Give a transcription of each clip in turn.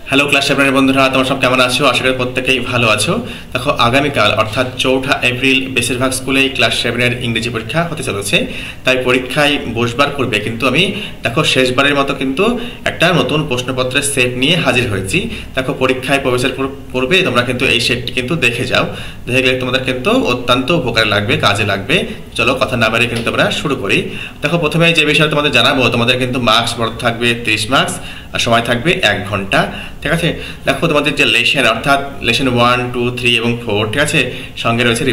Hello class সেভেনের বন্ধুরা, তোমরা সব কেমন আছো? আশা করি প্রত্যেকেই ভালো আছো। দেখো, আগামীকাল অর্থাৎ 4 এপ্রিল বেশিরভাগ স্কুলেই ক্লাস সেভেনের ইংরেজি পরীক্ষা হতে চলেছে। তাই পরীক্ষায় বসবার পূর্বে কিন্তু আমি শেষবারের মতো কিন্তু একটা নতুন প্রশ্নপত্রের সেট নিয়ে হাজির হয়েছি। দেখো, পরীক্ষায় প্রবেশের পূর্বে তোমরা কিন্তু এই সেটটি কিন্তু দেখে যাও। দেখে গেলে তোমাদের কিন্তু অত্যন্ত উপকারে লাগবে, কাজে লাগবে। চলো কথা না বাড়িয়ে কিন্তু আমরা শুরু করি। দেখো, প্রথমে যে বিষয়ে তোমাদের জানাবো, তোমাদের কিন্তু মার্কস বড় থাকবে 30 মার্কস আর সময় থাকবে 1 ঘন্টা। ঠিক আছে, দেখো তোমাদের যে লেসন অর্থাৎ লেসন 1, 2, 3 এবং 4, ঠিক আছে, সঙ্গে রয়েছে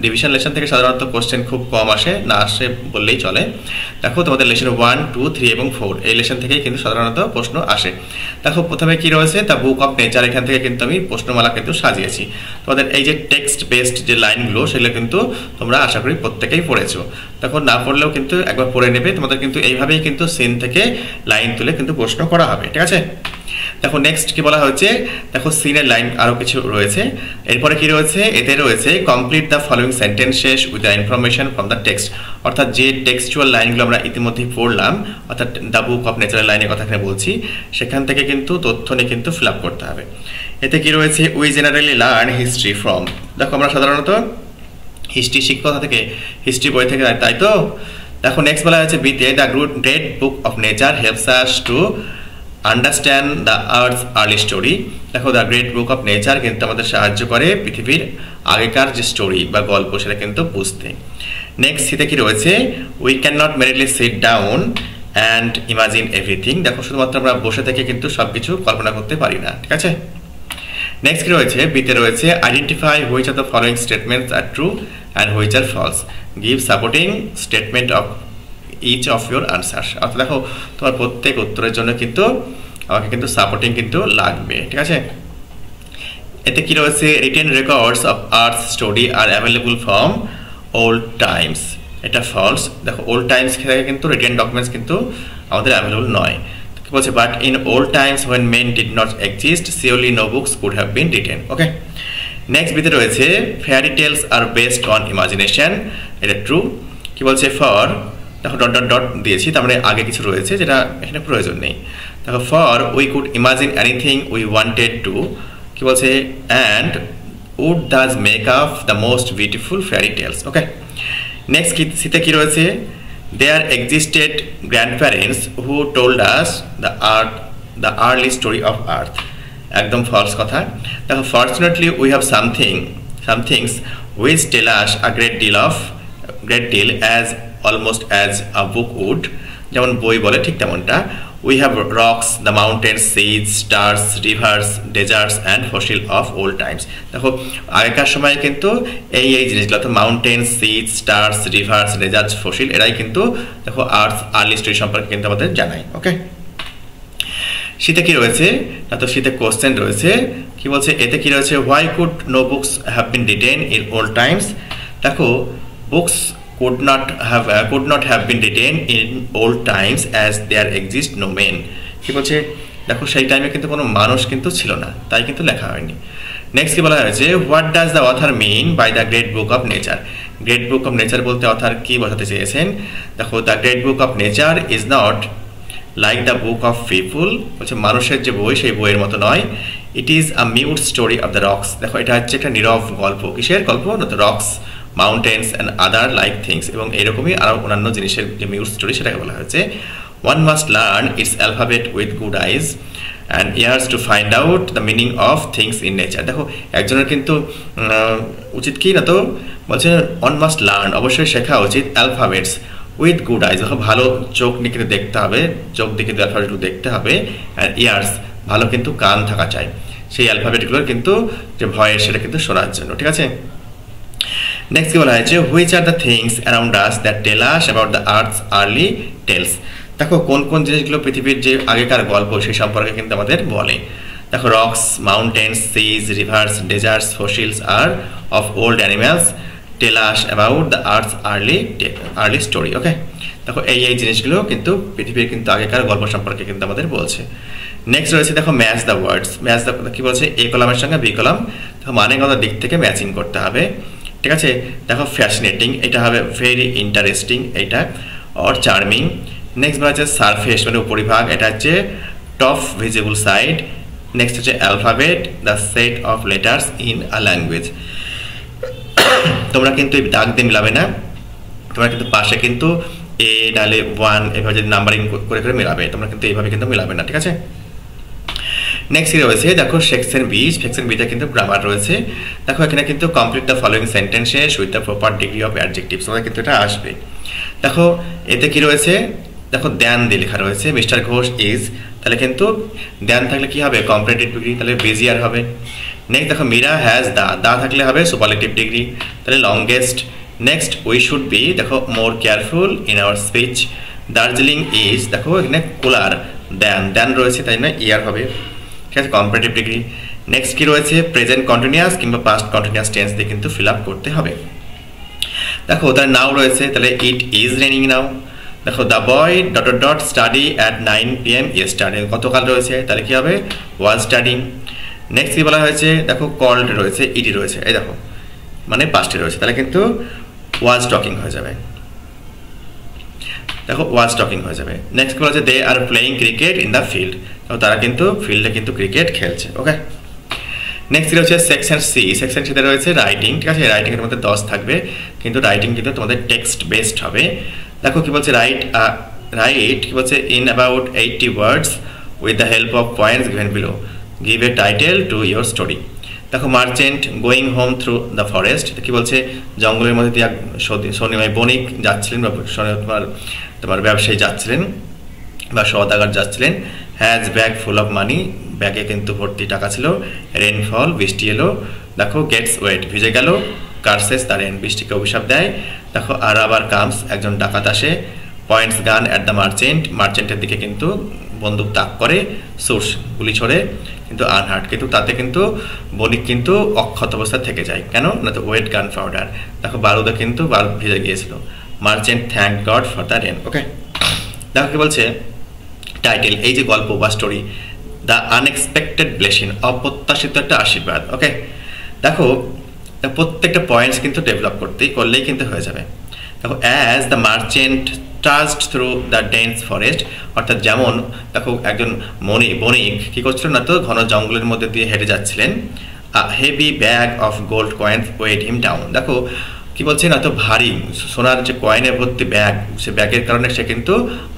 রিভিশন লেসন থেকে সাধারণত কোশ্চেন খুব কম আসে, না আসে বললেই চলে। দেখো, তোমাদের লেসন 1, 2, 3 এবং 4 এই লেসন থেকেই কিন্তু সাধারণত প্রশ্ন আসে। দেখো, প্রথমে কি রয়েছে, দ্য বুক অফ নেচার, এখান থেকে কিন্তু আমি প্রশ্নমালা কিন্তু সাজিয়েছি। তোমাদের এই যে টেক্সট বেসড যে লাইনগুলো, সেগুলো কিন্তু তোমরা আশা করি প্রত্যেকেই পড়েছো। দেখো, না পড়লেও কিন্তু একবার পড়ে নেবে। তোমাদের কিন্তু এইভাবেই কিন্তু সিন থেকে লাইন তুলে কিন্তু প্রশ্ন করা হবে। ঠিক আছে, দেখো নেক্সট কি বলা হয়েছে, দেখো সিনের লাইন আরও কিছু রয়েছে। এরপরে কি রয়েছে, এতে রয়েছে complete the following sentences with the information from the text, অর্থাৎ যে টেক্সচুয়াল লাইনগুলো আমরা ইতিমধ্যেই পড়লাম, অর্থাৎ দ্য বুক অফ নেচারের লাইনের কথা এখানে বলছি, সেখান থেকে কিন্তু তথ্য নিয়ে কিন্তু ফিল আপ করতে হবে। এতে কি রয়েছে, we generally learn history from, দেখো আমরা সাধারণত হিস্ট্রি শিক্ষকতা থেকে, হিস্ট্রি বই থেকে, তাই তো। দেখো নেক্সট বলা হয়েছে বিতে, the great book of nature helps us to understand the earth's early story. দেখো, the great book of nature কিন্তু আমাদের সাহায্য করে পৃথিবীর আগেকার যে স্টোরি বা গল্প সেটা কিন্তু বুঝতে। নেক্সট সিতে কি রয়েছে, we can not merely sit down and imagine everything, দেখো শুধুমাত্র আমরা বসে থেকে কিন্তু সব কিছু কল্পনা করতে পারি না। ঠিক আছে, নেক্সট কি রয়েছে, বিতে রয়েছে identify which of the following statements are true and which are false, give supporting statement of each of your answers, অর্থাৎ দেখো তোমার প্রত্যেক উত্তরের জন্য কিন্তু আমাকে কিন্তু সাপোর্টিং কিন্তু লাগবে। ঠিক আছে, এতে কি রয়েছে, written records of earth story R available from old Times, এটা ফলস। দেখো, ওল্ড টাইমস থেকে কিন্তু রিটেন ডকুমেন্টস কিন্তু আমাদের অ্যাভেলেবল নয়। কি বলছে, but in old times when men did not exist surely no books could have been written. Okay, next বিতে রয়েছে fairy tales are based on imagination, এটা ট্রু। কি বলছে, ফর, দেখো ডট ডট ডট দিয়েছি, তার মানে আগে কিছু রয়েছে যেটা এখানে প্রয়োজন নেই। দেখো, for we could imagine anything we wanted to, কি বলছে, and would thus make up the most beautiful fairy tales. Okay, next সিতে কি রয়েছে, there existed grandparents who told us the early story of earth, একদম false কথা। দেখো, fortunately we have somethings which tell us a great deal as almost as a book would, যেমন বই বলে ঠিক তেমনটা। We have rocks, the mountains, seas, stars, rivers, deserts and fossil of old times. দেখো, আগেকার সময় কিন্তু এই জিনিসগুলো, অর্থাৎ mountains, seas, stars, rivers, deserts, fossil, এরাই কিন্তু দেখো আর্থ আর্লি স্টোরি সম্পর্কে কিন্তু আমাদের জানায়। ওকে, শীতে কি রয়েছে, না তো শীতে কোশ্চেন রয়েছে। কি বলছে, এতে কি রয়েছে, why could no books have been written in old times. দেখো, books could not have been retained in old times as there exist no men, কি বলছে, দেখো সেই টাইমে কিন্তু কোনো মানুষ কিন্তু ছিল না, তাই কিন্তু লেখা হয়নি। নেক্সট কি বলা হয়েছে, what does the author mean by the great book of nature, great book of nature বলতে অথার কি বোঝাতে চেয়েছেন। দেখো, the great book of nature is not like the book of people, বলছে মানুষের যে বই সেই বইয়ের মতো নয়। It is a mute story of the rocks, দেখো এটা হচ্ছে একটা নীরব গল্প, কিসের গল্প, the rocks, mountains and other like things, এবং এরকমই আরও অন্যান্য জিনিসের যে মিউট স্টোরি সেটাকে বলা হয়েছে। One must learn it's alphabet with good eyes and years to find out the meaning of things in nature. দেখো, একজনের কিন্তু উচিত কি না, তো বলছে ওয়ান মাস্ট লার্ন, অবশ্যই শেখা উচিত, অ্যালফাবেটস উইথ গুড আইজ, দেখো ভালো চোখ নিয়ে কিন্তু দেখতে হবে, চোখ দিয়ে কিন্তু অ্যালফাবেটগুলো দেখতে হবে, অ্যান্ড ইয়ার্স, ভালো কিন্তু কান থাকা চাই সেই অ্যালফাবেটগুলোর কিন্তু যে ভয়েস সেটা কিন্তু শোনার জন্য। ঠিক আছে, নেক্সট কি বলা হয়েছে, which are the things around us that tell us about the earth's early tales. দেখো, কোন কোন জিনিসগুলো পৃথিবীর যে আগেকার গল্প সেই সম্পর্কে কিন্তু আমাদের বলে। দেখো, rocks, mountains, seas, rivers, deserts, fossils আর of old animals tell us about the earth's early story. Okay, দেখো এই জিনিসগুলো কিন্তু পৃথিবীর কিন্তু আগেকার গল্প সম্পর্কে কিন্তু আমাদের বলছে। নেক্সট রয়েছে, দেখো match the words, match the কি বলছে, এ কলামের সঙ্গে বি কলাম, দেখো মানেগত দিক থেকে ম্যাচিং করতে হবে। ঠিক আছে, দেখো ফ্যাসিনেটিং, এটা হবে ভেরি ইন্টারেস্টিং, এটা অর চার্মিং। নেক্সট বলা হচ্ছে সারফেস, মানে উপরিভাগ, এটা হচ্ছে টপ ভিজিবল সাইড। নেক্সট হচ্ছে alphabet, the set of letters in a language. তোমরা কিন্তু এই দাগ দিয়ে মিলাবে না, তোমরা কিন্তু পাশে কিন্তু এ ডালে 1 এভাবে যদি নাম্বারিং করে করে মিলাবে, তোমরা কিন্তু এইভাবে কিন্তু মিলাবে না, ঠিক আছে। নেক্সট কি রয়েছে দেখো সেকশন বি। সেকশন বিতে কিন্তু গ্রামার রয়েছে। দেখো এখানে কিন্তু complete the following sentences with the proper degree of adjectives, তোমরা কিন্তু এটা আসবে। দেখো এতে কি রয়েছে, দেখো দ্যান দিয়ে লেখা রয়েছে মিস্টার ঘোষ ইজ, তাহলে কিন্তু দ্যান থাকলে কি হবে কম্পারেটিভ ডিগ্রি, তাহলে বেজিয়ার হবে। নেক্সট দেখো মীরা হ্যাজ দা থাকলে হবে সুপারলেটিভ ডিগ্রি, তাহলে longest. Next we should be, দেখো more careful in our speech. Darjeeling is, দেখো এখানে কুলার, দ্যান রয়েছে তাই না ইয়ার হবে, ঠিক আছে, কম্পারেটিভ ডিগ্রি। নেক্সট কি রয়েছে প্রেজেন্ট কন্টিনিউয়াস কিংবা পাস্ট কন্টিনিউয়াস টেন্স দিয়ে কিন্তু ফিল আপ করতে হবে। দেখো তার নাও রয়েছে, তাহলে ইট ইজ রেনিং নাও। দেখো the boy dot study at 9 PM yesterday, গতকাল রয়েছে তাহলে কি হবে ওয়াজ স্টাডিং। নেক্সট কি বলা হয়েছে, দেখো কল্ড রয়েছে, ইডি রয়েছে, এই দেখো মানে পাস্টে রয়েছে, তাহলে কিন্তু ওয়াজ টকিং হয়ে যাবে, দেখো ওয়াজ টকিং হয়ে যাবে। নেক্সট বলা হচ্ছে they are playing cricket in the field, তারা কিন্তু ফিল্ডে কিন্তু ক্রিকেট খেলছে, ওকে। নেক্সট রয়েছে সেকশন সি। সেকশন সিতে রয়েছে রাইটিং, ঠিক আছে, রাইটিংয়ের মধ্যে 10 থাকবে, কিন্তু রাইটিং কিন্তু তোমাদের টেক্সট বেসড হবে। দেখো কি বলছে রাইট কি বলছে in about 80 words with the help of points given below, give a title to your story. দেখো merchant going home through the forest, কি বলছে জঙ্গলের মধ্যে দিয়ে শনিবার বণিক যাচ্ছিলেন বা তোমার ব্যবসায়ী যাচ্ছিলেন বা সওদাগর যাচ্ছিলেন। Has bag full of money, ব্যাগে কিন্তু ভর্তি টাকা ছিল। রেনফল, বৃষ্টি এলো। দেখো গেটস ওয়েট, ভিজে গেল। কার্সেস, দ্য রেন, বৃষ্টিকে অভিশাপ দেয়। দেখো আর আবার কামস, একজন ডাকাত আসে। পয়েন্টস গান অ্যাট দ্য মার্চেন্ট, মার্চেন্টের দিকে কিন্তু বন্দুক তাক করে। সোর্স, গুলি ছড়ে, কিন্তু আনহার্ট, কিন্তু তাতে কিন্তু বণিক কিন্তু অক্ষত অবস্থা থেকে যায়, কেন না তো ওয়েট গান পাউডার, দেখো বারুদে কিন্তু বারুদ ভিজে গিয়েছিল। Merchant thank God for the rain, okay. দেখো কি বলছে টাইটেল, এই যে গল্প বা স্টোরি, দ্য আনএক্সপেক্টেড ব্লেসিং, অপ্রত্যাশিত একটা আশীর্বাদ, ওকে। দেখো প্রত্যেকটা পয়েন্টস কিন্তু ডেভেলপ করলেই কিন্তু হয়ে যাবে। দেখো as the merchant trust through the dense forest, অর্থাৎ যেমন দেখো একজন বণিক কি করছিলেন না তো ঘন জঙ্গলের মধ্যে দিয়ে হেঁটে যাচ্ছিলেন। Heavy bag of gold coins ওয়েড him down, দেখো কি বলছে না তো ভারী সোনার যে কয়েনে ভর্তি ব্যাগ, সে ব্যাগের কারণে সে কিন্তু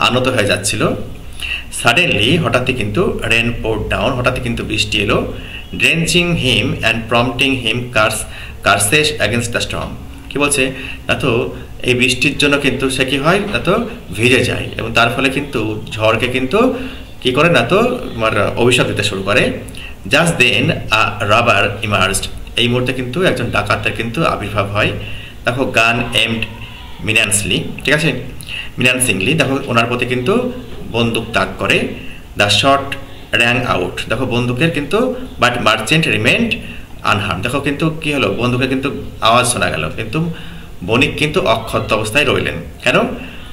আনত হয়ে যাচ্ছিল। সাডেনলি, হঠাৎই কিন্তু রেন পোর্ড ডাউন, হঠাৎই কিন্তু বৃষ্টি এলো। Drenching him and prompting him কার্সেস against the storm, কি বলছে না তো এই বৃষ্টির জন্য কিন্তু সে কি হয় না তো ভিজে যায়, এবং তার ফলে কিন্তু ঝড়কে কিন্তু কি করে না তো তোমার অভিশাপ দিতে শুরু করে। জাস্ট দেন আ রবার ইমার্জড, এই মুহূর্তে কিন্তু একজন ডাকাতের কিন্তু আবির্ভাব হয়। দেখো গান এমড ঠিক আছে, মিনান্সিংলি, দেখো ওনার প্রতি কিন্তু বন্দুক তাক করে। দ্য শট র্যাং আউট, দেখো বন্দুকের কিন্তু বাট মার্চেন্ট রিমেন্ড আনহার্ম, দেখো কিন্তু কি হলো বন্দুকের কিন্তু আওয়াজ শোনা গেল, কিন্তু বণিক কিন্তু অক্ষত অবস্থায় রইলেন, কেন?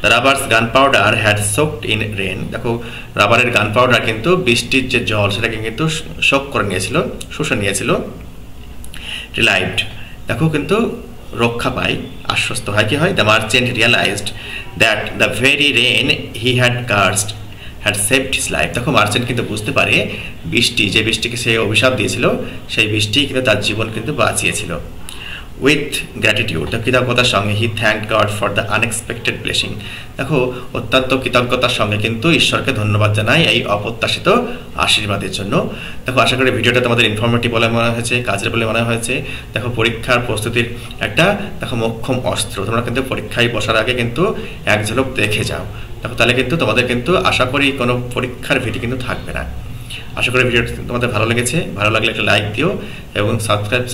The robbers gun powder had soaked in rain, দেখো রাবারের গান পাউডার কিন্তু বৃষ্টির যে জল সেটাকে কিন্তু শোক করে নিয়েছিল, শুষে নিয়েছিল। রিলাইভড, দেখো কিন্তু রক্ষা পায়, আশ্বস্ত হয়, কি হয়? The merchant realised that the very rain he had cursed had saved his life, দেখো মার্চেন্ট কিন্তু বুঝতে পারে যে বৃষ্টিকে সে অভিশাপ দিয়েছিল সেই বৃষ্টি কিন্তু তার জীবন কিন্তু বাঁচিয়েছিল। উইথ গ্র্যাটিটিউড, কৃতজ্ঞতার সঙ্গে he thank God for the unexpected blessing, দেখো অত্যন্ত কৃতজ্ঞতার সঙ্গে কিন্তু ঈশ্বরকে ধন্যবাদ জানাই এই অপ্রত্যাশিত আশীর্বাদের জন্য। দেখো আশা করি ভিডিওটা তোমাদের ইনফরমেটিভ বলে মনে হয়েছে, কাজের বলে মনে হয়েছে। দেখো পরীক্ষার প্রস্তুতির একটা দেখো মোক্ষম অস্ত্র, তোমরা কিন্তু পরীক্ষায় বসার আগে কিন্তু এক ঝলক দেখে যাও, দেখো তাহলে কিন্তু তোমাদের কিন্তু আশা করি কোনো পরীক্ষার ভীতি কিন্তু থাকবে না। আশা করি ভিডিওটি তোমাদের ভালো লেগেছে, ভালো লাগলে একটা লাইক দিও এবং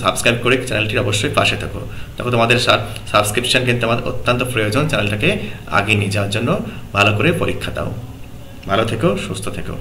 সাবস্ক্রাইব করে চ্যানেলটির অবশ্যই পাশে থাকো। দেখো তোমাদের সাবস্ক্রিপশন কিন্তু আমাদের অত্যন্ত প্রয়োজন চ্যানেলটাকে আগে নিয়ে যাওয়ার জন্য। ভালো করে পরীক্ষা দাও, ভালো থেকো, সুস্থ থেকো।